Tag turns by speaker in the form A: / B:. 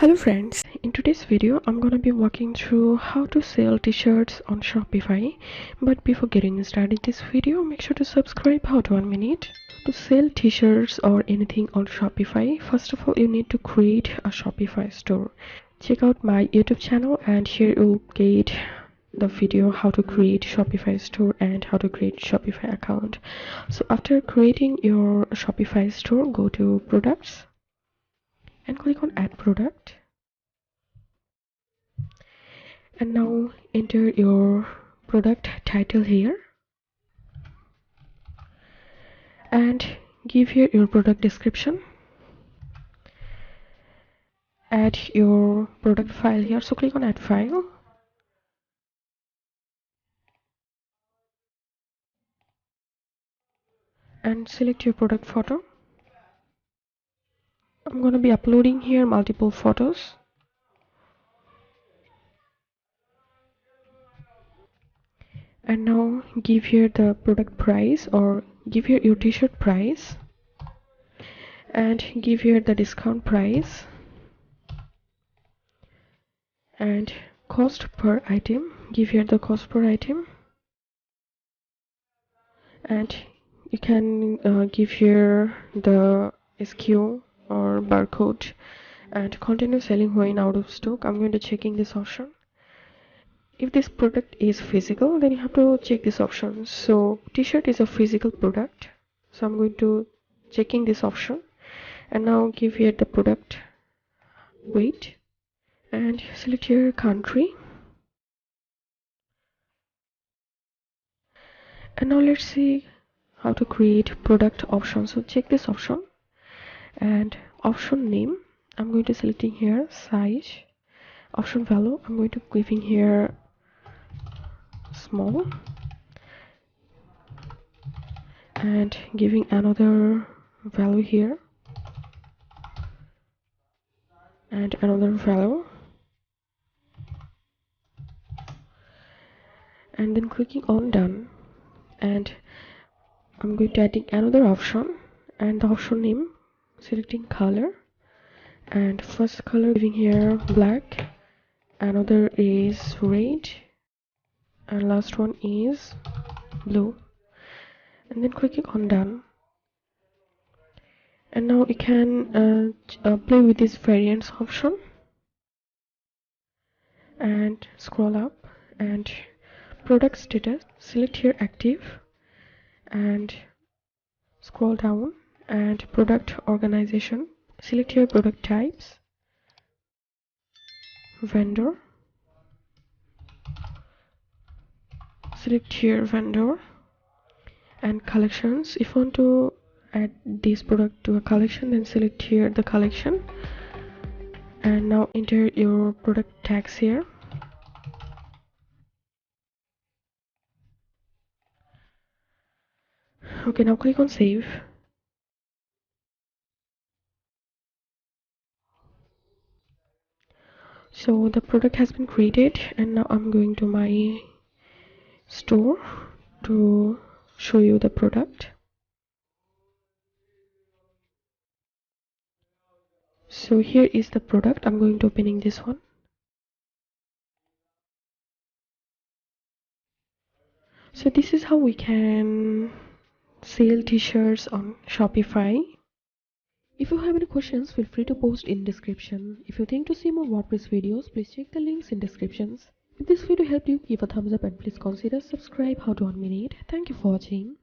A: Hello friends, in today's video I'm gonna be walking through how to sell t-shirts on Shopify. But before getting started this video, make sure to subscribe. How to 1 minute to sell t-shirts or anything on Shopify. First of all, you need to create a Shopify store. Check out my YouTube channel and here you'll get the video how to create Shopify store and how to create Shopify account. So after creating your Shopify store, go to products and click on add product, and now enter your product title here and give here your product description. Add your product file here, so click on add file and select your product photo. I'm going to be uploading here multiple photos. And now give here the product price, or give here your t-shirt price, and give here the discount price and cost per item. Give here the cost per item, and you can give here the SKU or barcode, and continue selling when out of stock. I'm going to checking this option. If this product is physical, then you have to check this option. So t-shirt is a physical product, so I'm going to checking this option. And now give here the product weight and select your country. And now let's see how to create product option. So check this option and option name, I'm going to selecting here size. Option value, I'm going to giving here small and giving another value here and another value, and then clicking on done. And I'm going to adding another option, and the option name, selecting color, and first color giving here black, another is red, and last one is blue, and then clicking on done. And now you can play with this variants option and scroll up, and product status, select here active and scroll down, and product organization, select here product types, vendor, select here vendor, and collections. If you want to add this product to a collection, then select here the collection, and now enter your product tags here. Okay, now click on save. So the product has been created, and now I'm going to my store to show you the product. So here is the product. I'm going to opening this one. So this is how we can sell t-shirts on Shopify. If you have any questions, feel free to post in description. If you think to see more WordPress videos, please check the links in descriptions. If this video helped you, give a thumbs up and please consider subscribe. How to 1 minute. Thank you for watching.